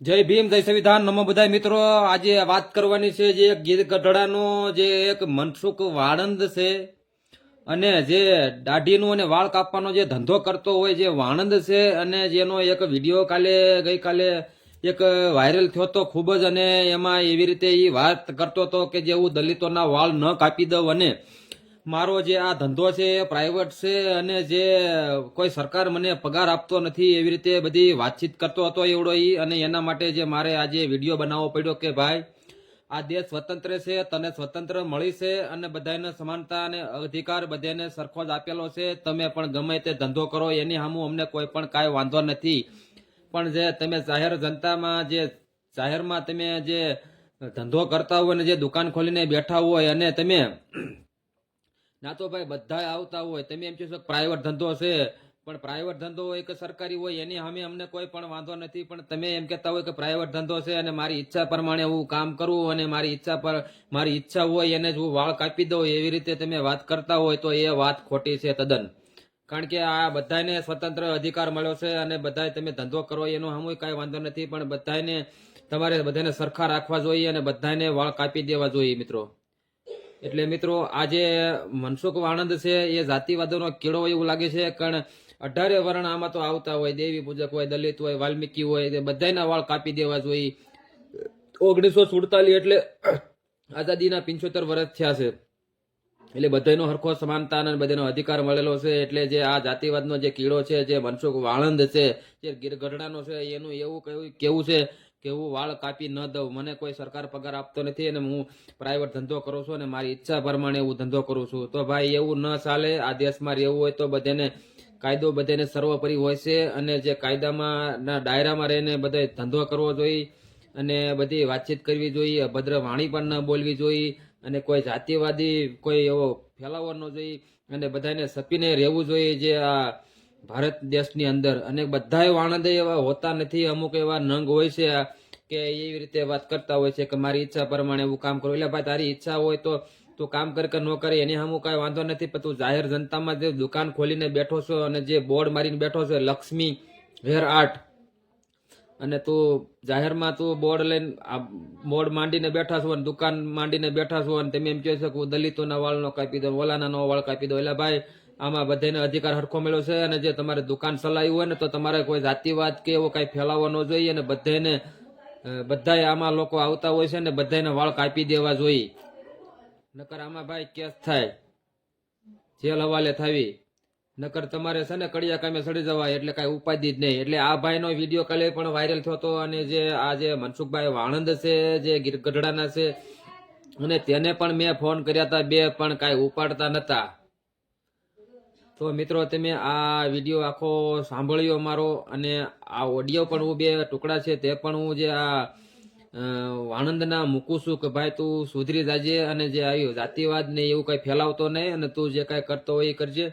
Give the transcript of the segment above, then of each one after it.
જય ભીમ જય સંવિધાન નમો બધા મિત્રો આજે વાત કરવાની છે જે ગીર ગઢડાનો જે એક મનસુખ વાળંદ છે અને જે દાઢીનો અને વાળ કાપવાનો જે ધંધો કરતો હોય જે વાણંદ છે અને જેનો એક વિડીયો ગઈકાલે એક વાયરલ થયો તો ખૂબ જ અને એમાં એવી રીતે એ વાત કરતો હતો કે જે હું દલિતોના વાળ ન કાપી દઉં અને મારો જે આ ધંધો છે એ પ્રાઇવેટ છે અને જે કોઈ સરકાર મને પગાર આપતો નથી એવી રીતે બધી વાતચીત કરતો હતો એવડો ઈ અને એના માટે જે મારે આજે વિડીયો બનાવવો પડ્યો કે ભાઈ આ દેશ સ્વતંત્ર છે તને સ્વતંત્ર મળી છે અને બધાને સમાનતા અને અધિકાર બધાને સરખો જ આપેલો છે તમે પણ ગમે તે ધંધો કરો એની સામું અમને કોઈ પણ કાંઈ વાંધો નથી પણ જે તમે જાહેર જનતામાં જે જાહેરમાં તમે જે ધંધો કરતા હોય અને જે દુકાન ખોલીને બેઠા હોય અને તમે ના તો ભાઈ બધા આવતા હોય તમે એમ કહેશો પ્રાઇવેટ ધંધો છે પણ પ્રાઇવેટ ધંધો હોય કે સરકારી હોય એની સામે અમને કોઈ પણ વાંધો નથી પણ તમે એમ કહેતા હોય કે પ્રાઇવેટ ધંધો છે અને મારી ઈચ્છા પ્રમાણે હું કામ કરું અને મારી ઈચ્છા હોય એને જ હું વાળ કાપી દઉં એવી રીતે તમે વાત કરતા હોય તો એ વાત ખોટી છે તદ્દન કારણ કે આ બધાને સ્વતંત્ર અધિકાર મળ્યો છે અને બધા તમે ધંધો કરો એનો સામુ કાંઈ વાંધો નથી પણ તમારે બધાને સરખા રાખવા જોઈએ અને બધાને વાળ કાપી દેવા જોઈએ મિત્રો એટલે મિત્રો આજે મનસુખ વાણંદ છે એ જાતિવાદનો કીડો એવું લાગે છે કારણ 18 વર્ણ આમાં તો આવતા હોય દેવી પૂજક હોય દલિત હોય વાલ્મીકી હોય તે બધાના વાળ કાપી દેવા જોઈએ 1947 એટલે આઝાદીના 75 વર્ષ થયા છે એટલે બધાનો હરખો સમાનતા અને બધાનો અધિકાર મળેલો છે એટલે જે આ જાતિવાદનો જે કીડો છે જે મનસુખ વાણંદ છે જે ગીર ગઢડાનો છે એનું એવું કેવું છે કે હું વાળ કાપી ન દઉં મને કોઈ સરકાર પગાર આપતો નથી અને હું પ્રાઇવેટ ધંધો કરું છું અને મારી ઈચ્છા પ્રમાણે હું ધંધો કરું છું તો ભાઈ એવું ન ચાલે આ દેશમાં રહેવું હોય તો બધાને કાયદો બધાને સર્વોપરી હોય છે અને જે કાયદામાં દાયરામાં રહીને બધા ધંધો કરવો જોઈએ અને બધી વાતચીત કરવી જોઈએ અભદ્ર વાણી પણ ન બોલવી જોઈએ અને કોઈ જાતિવાદી કોઈ એવો ફેલાવો ન જોઈએ અને બધાને સપીને રહેવું જોઈએ જે આ ભારત દેશની અંદર અને બધા વાણંદ એવા હોતા નથી અમુક એવા નંગ હોય છે કે એવી રીતે વાત કરતા હોય છે કે મારી ઈચ્છા પ્રમાણે હું કામ કરું એટલે ભાઈ તારી ઈચ્છા હોય તો તું કામ કરે કે ન કરે એની સામું કાંઈ વાંધો નથી પણ તું જાહેર જનતામાં જે દુકાન ખોલીને બેઠો છો અને જે બોર્ડ મારીને બેઠો છે લક્ષ્મી વેર આર્ટ અને તું જાહેરમાં તું બોર્ડ માંડીને બેઠા છો અને દુકાન માંડીને બેઠા છો અને તમે એમ કહો છો કે હું દલિતોના વાળ નો કાપી દો ઓલાના નો વાળ કાપી દો એટલે ભાઈ આમાં બધાને અધિકાર હરખો મળ્યો છે અને જે તમારે દુકાન ચલાવી હોય ને તો તમારે કોઈ જાતિવાદ કે એવો કઈ ફેલાવો ન જોઈએ અને બધાય આમાં લોકો આવતા હોય છે ને બધાને વાળ કાપી દેવા જોઈએ નકર આમાં ભાઈ કેસ થાય જેલ હવાલે થાવી નકર તમારે છે ને કડિયા કામે સડી જવાય એટલે કઈ ઉપાધિ જ નહીં એટલે આ ભાઈનો વિડીયો કાલે પણ વાયરલ થયો હતો અને જે આ જે મનસુખભાઈ વાણંદ છે જે ગીર ગઢડાના છે અને તેને પણ મેં ફોન કર્યા હતા બે પણ કાંઈ ઉપાડતા નતા તો મિત્રો તમે આ વિડીયો આખો સાંભળ્યો મારો અને આ ઓડિયો પણ હું બે ટુકડા છે તે પણ હું જે આ વાણંદના મૂકું છું કે ભાઈ તું સુધરી જાજે અને જે આવ્યું જાતિવાદ ને એવું કઈ ફેલાવતો નહીં અને તું જે કઈ કરતો હોય એ કરજે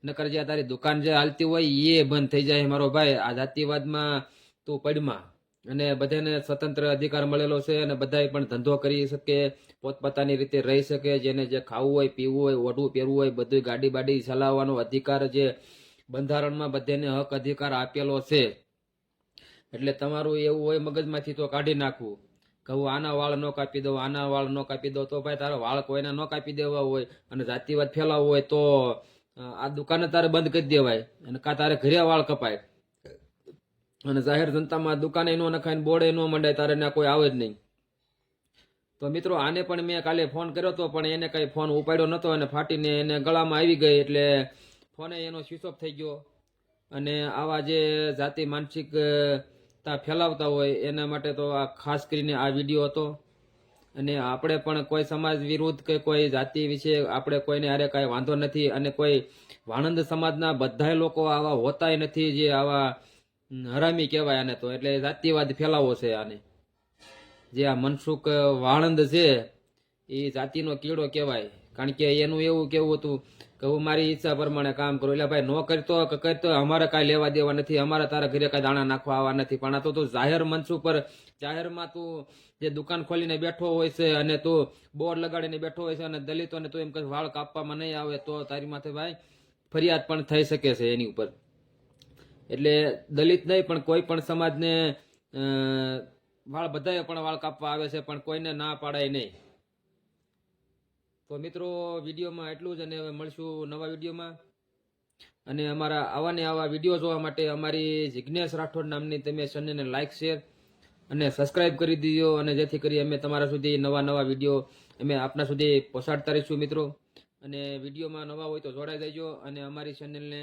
નકર જે તારી દુકાન જે હાલતી હોય એ બંધ થઈ જાય મારો ભાઈ આ જાતિવાદમાં તું પડમાં અને બધાને સ્વતંત્ર અધિકાર મળેલો છે અને બધા પણ ધંધો કરી શકે પોતપોતાની રીતે રહી શકે જેને જે ખાવું હોય પીવું હોય ઓઢવું પહેરવું હોય બધું ગાડી બાડી ચલાવવાનો અધિકાર જે બંધારણમાં બધાને હક અધિકાર આપેલો છે એટલે તમારું એવું હોય મગજમાંથી તો કાઢી નાખવું કે હું આના વાળ ન કાપી દઉં આના વાળ ન કાપી દઉં તો ભાઈ તારા વાળ કોઈના ન કાપી દેવા હોય અને જાતિવાદ ફેલાવવો હોય તો આ દુકાને તારે બંધ કરી દેવાય અને કા તારે ઘરે વાળ કપાય અને જાહેર જનતામાં દુકાને નો નખાય બોર્ડે નો મંડાય તારે ના કોઈ આવે જ નહીં તો મિત્રો આને પણ મેં કાલે ફોન કર્યો હતો પણ એને કઈ ફોન ઉપાડ્યો નતો અને ફાટીને એને ગળામાં આવી ગઈ એટલે ફોને એનો સ્વિચ ઓફ થઈ ગયો અને આવા જે જાતિ માનસિકતા ફેલાવતા હોય એના માટે તો આ ખાસ કરીને આ વિડીયો હતો અને આપણે પણ કોઈ સમાજ વિરુદ્ધ કે કોઈ જાતિ વિશે આપણે કોઈને હારે કાંઈ વાંધો નથી અને કોઈ વાણંદ સમાજના બધા લોકો આવા હોતાય નથી જે આવા હરામી કહેવાય આને તો એટલે જાતિવાદ ફેલાવો છે આને જે આ મનસુખ વાણંદ છે એ જાતિનો કીડો કહેવાય કારણ કે એનું એવું કેવું હતું કે હું મારી ઈચ્છા પ્રમાણે કામ કરું એટલે ભાઈ નો કરતો અમારે કાંઈ લેવા દેવા નથી અમારે તારા ઘરે કાંઈ દાણા નાખવા આવવા નથી પણ આ તો તું જાહેર મંચ ઉપર જાહેરમાં તું જે દુકાન ખોલીને બેઠો હોય છે અને તું બોર્ડ લગાડીને બેઠો હોય છે અને દલિતોને તું એમ કહે વાળ કાપવામાં નહીં આવે તો તારી માથે ભાઈ ફરિયાદ પણ થઈ શકે છે એની ઉપર એટલે દલિત નહીં પણ કોઈ પણ સમાજને વાળ બધાએ પણ વાળ કાપવા આવે છે પણ કોઈને ના પાડાય નહીં. તો મિત્રો વિડીયોમાં એટલું જ, અને હવે મળશું નવા વિડીયોમાં. અને અમારા આવા ને આવા વિડીયો જોવા માટે અમારી જિજ્ઞેશ રાઠોડ નામની તમે ચેનલને લાઇક, શેર અને સબસ્ક્રાઇબ કરી દીધો, અને જેથી કરી અમે તમારા સુધી નવા નવા વિડીયો અમે આપના સુધી પહોંચાડતા રહીશું મિત્રો. અને વિડીયોમાં નવા હોય તો જોડાઈ જજો, અને અમારી ચેનલને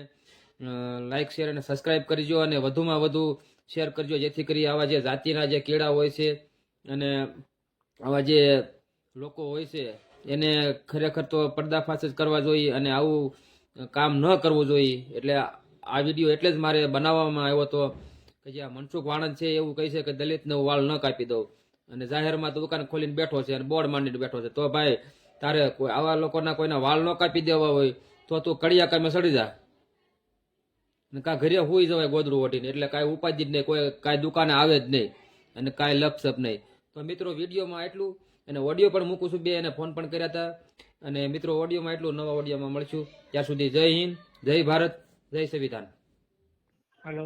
લાઇક, શેર અને સબસ્ક્રાઇબ કરજો, અને વધુમાં વધુ શેર કરજો, જેથી કરી આવા જે જાતિના જે કીડા હોય છે અને આવા જે લોકો હોય છે એને ખરેખર તો પર્દાફાશ જ કરવા જોઈએ, અને આવું કામ ન કરવું જોઈએ. એટલે આ વિડીયો એટલે જ મારે બનાવવામાં આવ્યો હતો કે જે આ મનસુખ વાણંદ છે એવું કહે છે કે દલિતને વાળ ન કાપી દઉં, અને જાહેરમાં તો દુકાન ખોલીને બેઠો છે અને બોર્ડ માંડીને બેઠો છે. તો ભાઈ તારે કોઈ આવા લોકોના કોઈના વાળ ન કાપી દેવા હોય તો તું કડિયા કામે સડી જા, અને કાં ઘરે હોઈ જવાય ગોદડું ઓઢીને, એટલે કાંઈ ઉપાધિ જ નહીં, કોઈ કાંઈ દુકાને આવે જ નહીં, અને કાંઈ લપસપ નહીં. તો મિત્રો વિડીયોમાં એટલું, અને ઓડિયો પણ મૂકું છું, બે એને ફોન પણ કર્યા હતા. અને મિત્રો ઓડિયોમાં એટલું, નવા ઓડિયોમાં મળશું. ત્યાં સુધી જય હિન્દ, જય ભારત, જય સંવિધાન. હેલો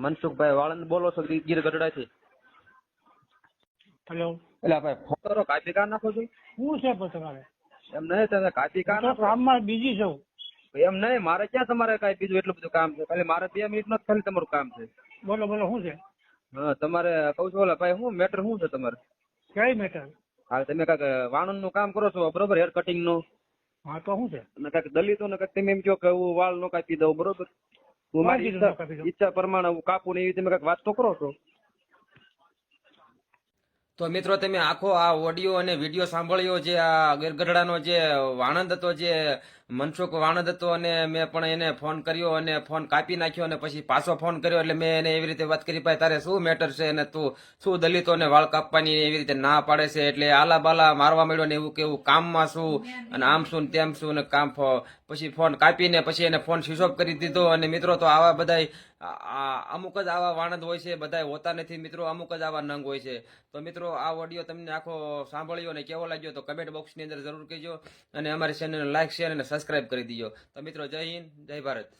મનસુખભાઈ વાળંદ બોલો છો ગીર ગઢડાથી. હેલો એટલે ભાઈ ફોટો કાપી કા નાખો છો? શું છે પણ તમારે? એમ નહીં, તમે કાપી કા હું તો નાખો? કામમાં બીજી છું. એમ નહીં, મારે ક્યાં તમારે કાંઈ બીજું એટલું બધું કામ છે? ખાલી મારે 2 મિનિટનું જ ખાલી તમારું કામ છે. બોલો બોલો શું છે? હા, તમારે કહું છું ઓલા ભાઈ, શું મેટર શું છે તમારે? કઈ મેટર? હા, તમે કાંઈક વાણંદ નું કામ કરો છો બરોબર, હેર કટિંગ નું, હા તો શું છે? અને કાંઈક દલિતો ને કાંઈક તમે એમ કહો કે હું વાળ નો કાપી દઉં બરોબર, હું મારી કીધું ન કાપી દઉં? ઈચ્છા પ્રમાણે હું કાપું ને એવી તમે કાંઈક વાત તો કરો છો. તો મિત્રો તમે આખો આ ઓડિયો અને વિડીયો સાંભળ્યો, જે આ ગરગઢડાનો જે વાણંદ હતો, જે મનસુખ વાણંદ હતો, અને મેં પણ એને ફોન કર્યો અને ફોન કાપી નાખ્યો, અને પછી પાછો ફોન કર્યો. એટલે મેં એને એવી રીતે વાત કરી, ભાઈ તારે શું મેટર છે, અને તું શું દલિતોને વાળ કાપવાની એવી રીતે ના પાડે છે, એટલે આલા બાલા મારવા માંડ્યો ને એવું કેવું, કામમાં શું અને આમ શું ને તેમ શું, ને કામ પછી ફોન કાપીને પછી એને ફોન સ્વિચ ઓફ કરી દીધો. અને મિત્રો તો આવા બધાય અમુક જ આવા વાણંદ હોય છે, બધાય હોતા નથી મિત્રો, અમુક જ આવા નંગ હોય છે. તો મિત્રો આ ઓડિયો તમને આખો સાંભળ્યો અને કેવો લાગ્યો તો કમેન્ટ બોક્સની અંદર જરૂર કહેજો, અને અમારી ચેનલને લાઈક, શેર અને સબસ્ક્રાઇબ કરી દીજો. તો મિત્રો જય હિન્દ, જય ભારત.